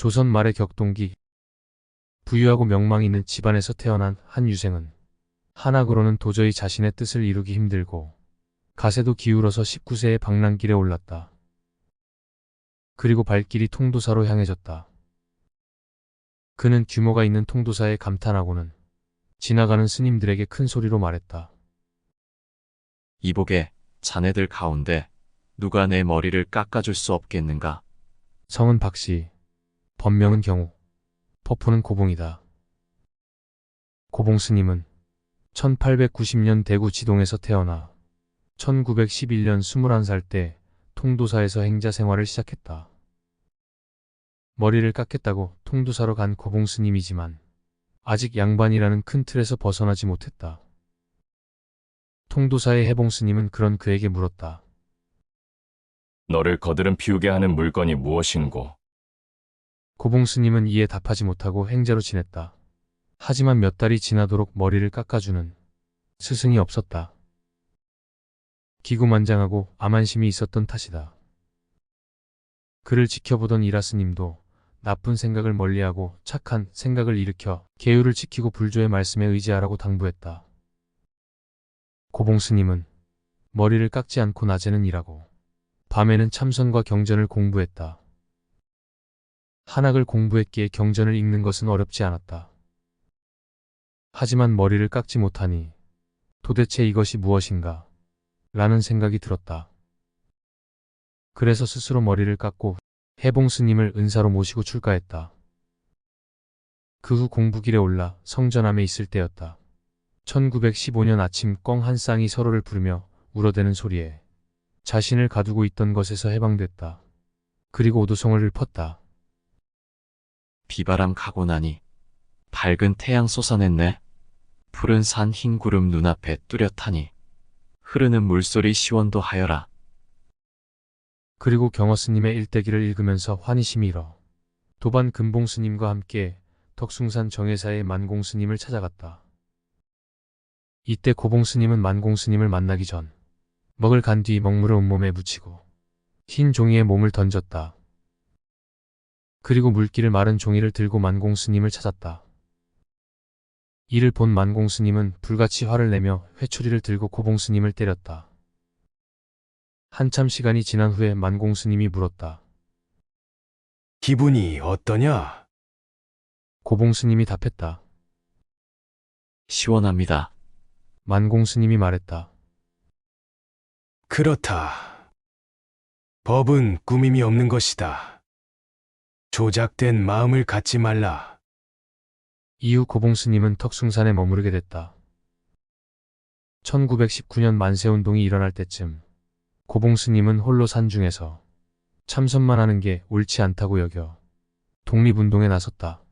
조선 말의 격동기, 부유하고 명망 있는 집안에서 태어난 한 유생은 한학으로는 도저히 자신의 뜻을 이루기 힘들고 가세도 기울어서 19세의 방랑길에 올랐다. 그리고 발길이 통도사로 향해졌다. 그는 규모가 있는 통도사에 감탄하고는 지나가는 스님들에게 큰 소리로 말했다. 이복에 자네들 가운데 누가 내 머리를 깎아줄 수 없겠는가? 성은 박씨, 법명은 경우, 퍼프는 고봉이다. 고봉 스님은 1890년 대구 지동에서 태어나 1911년 21살 때 통도사에서 행자 생활을 시작했다. 머리를 깎겠다고 통도사로 간 고봉 스님이지만 아직 양반이라는 큰 틀에서 벗어나지 못했다. 통도사의 해봉 스님은 그런 그에게 물었다. 너를 거드름 피우게 하는 물건이 무엇인고? 고봉 스님은 이에 답하지 못하고 행자로 지냈다. 하지만 몇 달이 지나도록 머리를 깎아주는 스승이 없었다. 기구만장하고 암한심이 있었던 탓이다. 그를 지켜보던 이라 스님도 나쁜 생각을 멀리하고 착한 생각을 일으켜 계율을 지키고 불조의 말씀에 의지하라고 당부했다. 고봉 스님은 머리를 깎지 않고 낮에는 일하고 밤에는 참선과 경전을 공부했다. 한학을 공부했기에 경전을 읽는 것은 어렵지 않았다. 하지만 머리를 깎지 못하니 도대체 이것이 무엇인가? 라는 생각이 들었다. 그래서 스스로 머리를 깎고 해봉 스님을 은사로 모시고 출가했다. 그 후 공부길에 올라 성전함에 있을 때였다. 1915년 아침 꿩 한 쌍이 서로를 부르며 울어대는 소리에 자신을 가두고 있던 것에서 해방됐다. 그리고 오도송을 읊었다. 비바람 가고 나니 밝은 태양 솟아냈네. 푸른 산 흰 구름 눈앞에 뚜렷하니 흐르는 물소리 시원도 하여라. 그리고 경어 스님의 일대기를 읽으면서 환희심이 일어 도반 금봉 스님과 함께 덕숭산 정회사의 만공 스님을 찾아갔다. 이때 고봉 스님은 만공 스님을 만나기 전 먹을 간 뒤 먹물을 온몸에 묻히고 흰 종이에 몸을 던졌다. 그리고 물기를 마른 종이를 들고 만공 스님을 찾았다. 이를 본 만공 스님은 불같이 화를 내며 회초리를 들고 고봉 스님을 때렸다. 한참 시간이 지난 후에 만공 스님이 물었다. 기분이 어떠냐? 고봉 스님이 답했다. 시원합니다. 만공 스님이 말했다. 그렇다. 법은 꾸밈이 없는 것이다. 조작된 마음을 갖지 말라. 이후 고봉 스님은 덕숭산에 머무르게 됐다. 1919년 만세운동이 일어날 때쯤 고봉 스님은 홀로 산중에서 참선만 하는 게 옳지 않다고 여겨 독립운동에 나섰다.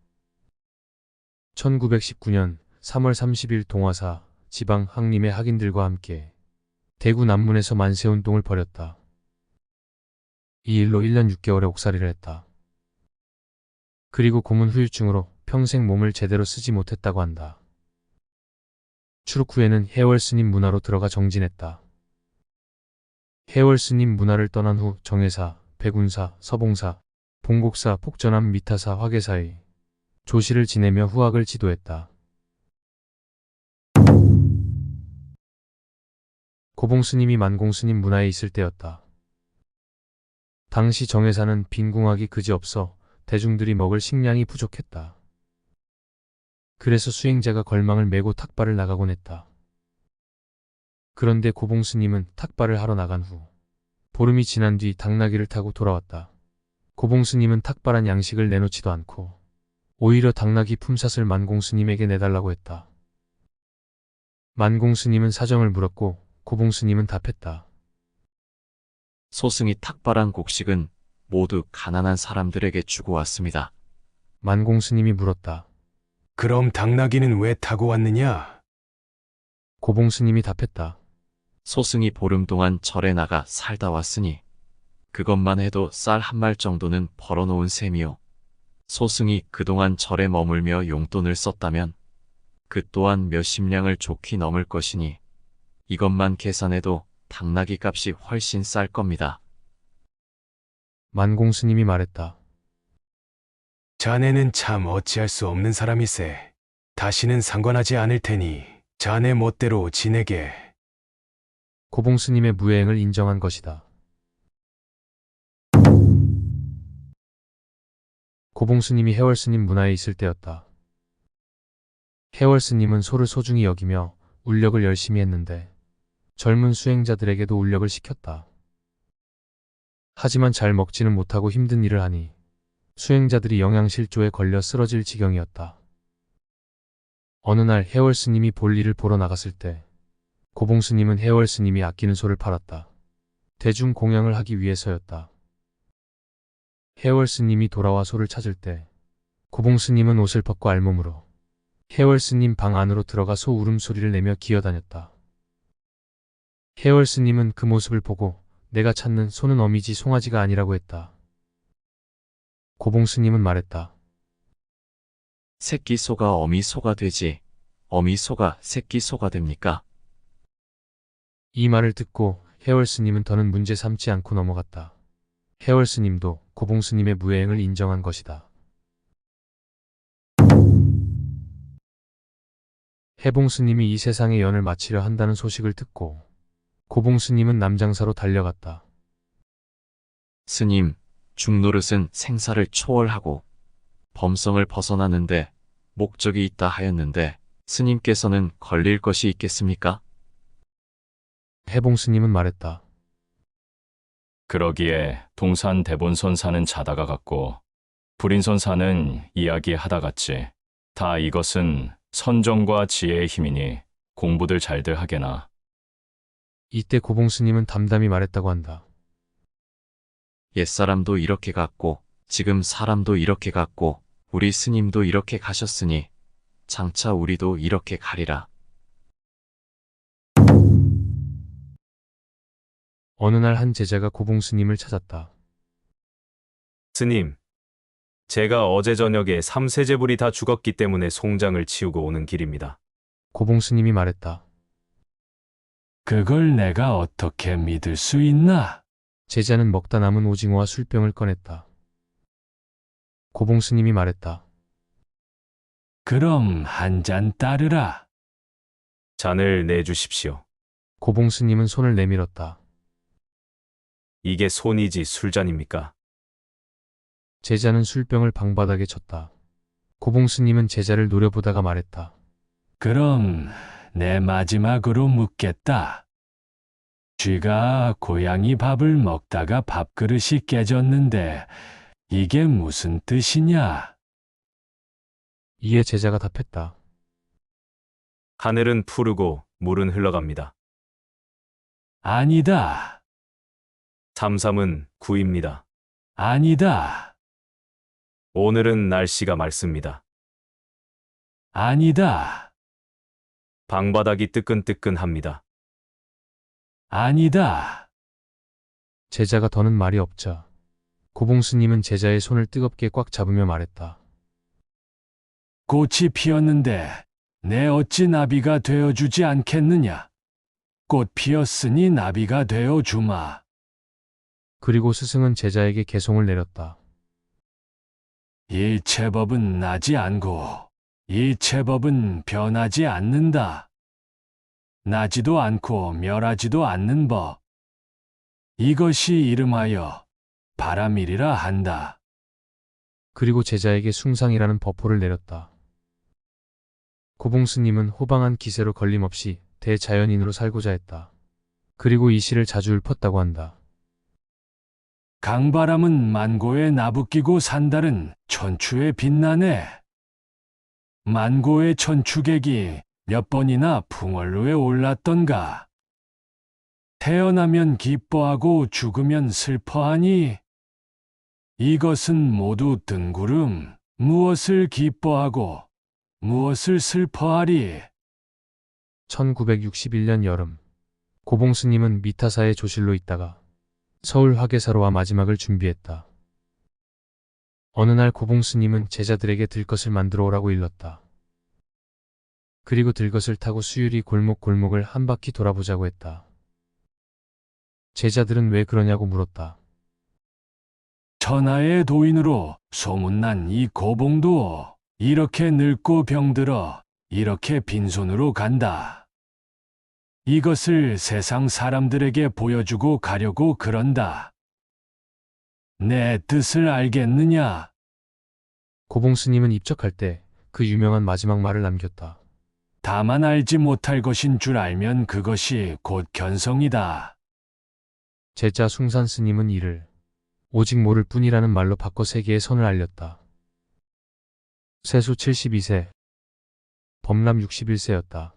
1919년 3월 30일 동화사 지방 항림의 학인들과 함께 대구 남문에서 만세운동을 벌였다. 이 일로 1년 6개월의 옥살이를 했다. 그리고 고문 후유증으로 평생 몸을 제대로 쓰지 못했다고 한다. 추록 후에는 해월 스님 문화로 들어가 정진했다. 해월 스님 문화를 떠난 후 정회사, 백운사, 서봉사, 봉곡사, 폭전암, 미타사, 화계사의 조실을 지내며 후학을 지도했다. 고봉 스님이 만공 스님 문화에 있을 때였다. 당시 정회사는 빈궁학이 그지없어 대중들이 먹을 식량이 부족했다. 그래서 수행자가 걸망을 메고 탁발을 나가곤 했다. 그런데 고봉 스님은 탁발을 하러 나간 후 보름이 지난 뒤 당나귀를 타고 돌아왔다. 고봉 스님은 탁발한 양식을 내놓지도 않고 오히려 당나귀 품삯을 만공 스님에게 내달라고 했다. 만공 스님은 사정을 물었고 고봉 스님은 답했다. 소승이 탁발한 곡식은 모두 가난한 사람들에게 주고 왔습니다. 만공 스님이 물었다. 그럼 당나귀는 왜 타고 왔느냐? 고봉 스님이 답했다. 소승이 보름 동안 절에 나가 살다 왔으니 그것만 해도 쌀 한 말 정도는 벌어놓은 셈이요. 소승이 그동안 절에 머물며 용돈을 썼다면 그 또한 몇십 량을 좋게 넘을 것이니 이것만 계산해도 당나귀 값이 훨씬 쌀 겁니다. 만공 스님이 말했다. 자네는 참 어찌할 수 없는 사람이세. 다시는 상관하지 않을 테니 자네 멋대로 지내게. 고봉스님의 무해행을 인정한 것이다. 고봉스님이 해월스님 문화에 있을 때였다. 해월스님은 소를 소중히 여기며 울력을 열심히 했는데 젊은 수행자들에게도 울력을 시켰다. 하지만 잘 먹지는 못하고 힘든 일을 하니 수행자들이 영양실조에 걸려 쓰러질 지경이었다. 어느 날 해월스님이 볼일을 보러 나갔을 때 고봉스님은 해월스님이 아끼는 소를 팔았다. 대중 공양을 하기 위해서였다. 해월스님이 돌아와 소를 찾을 때 고봉스님은 옷을 벗고 알몸으로 해월스님 방 안으로 들어가 소 울음소리를 내며 기어다녔다. 해월스님은 그 모습을 보고 내가 찾는 소는 어미지 송아지가 아니라고 했다. 고봉스님은 말했다. 새끼 소가 어미 소가 되지, 어미 소가 새끼 소가 됩니까? 이 말을 듣고 해월스님은 더는 문제 삼지 않고 넘어갔다. 해월스님도 고봉스님의 무해행을 인정한 것이다. 해봉스님이 이 세상의 연을 마치려 한다는 소식을 듣고 고봉스님은 남장사로 달려갔다. 스님, 중노릇은 생사를 초월하고 범성을 벗어나는데 목적이 있다 하였는데 스님께서는 걸릴 것이 있겠습니까? 해봉스님은 말했다. 그러기에 동산 대본선사는 자다가 같고 불인선사는 이야기하다 같지. 다 이것은 선정과 지혜의 힘이니 공부들 잘들 하게나. 이때 고봉스님은 담담히 말했다고 한다. 옛사람도 이렇게 갔고 지금 사람도 이렇게 갔고 우리 스님도 이렇게 가셨으니 장차 우리도 이렇게 가리라. 어느 날 한 제자가 고봉스님을 찾았다. 스님, 제가 어제 저녁에 삼세제불이 다 죽었기 때문에 송장을 치우고 오는 길입니다. 고봉스님이 말했다. 그걸 내가 어떻게 믿을 수 있나? 제자는 먹다 남은 오징어와 술병을 꺼냈다. 고봉스님이 말했다. 그럼 한 잔 따르라. 잔을 내주십시오. 고봉스님은 손을 내밀었다. 이게 손이지 술잔입니까? 제자는 술병을 방바닥에 쳤다. 고봉스님은 제자를 노려보다가 말했다. 그럼 내 마지막으로 묻겠다. 쥐가 고양이 밥을 먹다가 밥그릇이 깨졌는데 이게 무슨 뜻이냐? 이에 제자가 답했다. 하늘은 푸르고 물은 흘러갑니다. 아니다. 삼삼은 구입니다. 아니다. 오늘은 날씨가 맑습니다. 아니다. 방바닥이 뜨끈뜨끈합니다. 아니다. 제자가 더는 말이 없자 고봉스님은 제자의 손을 뜨겁게 꽉 잡으며 말했다. 꽃이 피었는데 내 어찌 나비가 되어주지 않겠느냐? 꽃 피었으니 나비가 되어주마. 그리고 스승은 제자에게 개송을 내렸다. 일체법은 나지 않고 일체법은 변하지 않는다. 나지도 않고 멸하지도 않는 법. 이것이 이름하여 바람이리라 한다. 그리고 제자에게 숭상이라는 법호를 내렸다. 고봉스님은 호방한 기세로 걸림없이 대자연인으로 살고자 했다. 그리고 이 시를 자주 읊었다고 한다. 강바람은 만고에 나부끼고 산달은 천추에 빛나네. 만고의 천추객이 몇 번이나 풍월로에 올랐던가. 태어나면 기뻐하고 죽으면 슬퍼하니 이것은 모두 뜬구름. 무엇을 기뻐하고 무엇을 슬퍼하리. 1961년 여름 고봉스님은 미타사의 조실로 있다가 서울 화계사로 와 마지막을 준비했다. 어느 날 고봉스님은 제자들에게 들것을 만들어 오라고 일렀다. 그리고 들것을 타고 수유리 골목골목을 한 바퀴 돌아보자고 했다. 제자들은 왜 그러냐고 물었다. 천하의 도인으로 소문난 이 고봉도 이렇게 늙고 병들어 이렇게 빈손으로 간다. 이것을 세상 사람들에게 보여주고 가려고 그런다. 내 뜻을 알겠느냐? 고봉스님은 입적할 때 그 유명한 마지막 말을 남겼다. 다만 알지 못할 것인 줄 알면 그것이 곧 견성이다. 제자 숭산 스님은 이를 오직 모를 뿐이라는 말로 바꿔 세계의 선을 알렸다. 세수 72세, 범람 61세였다.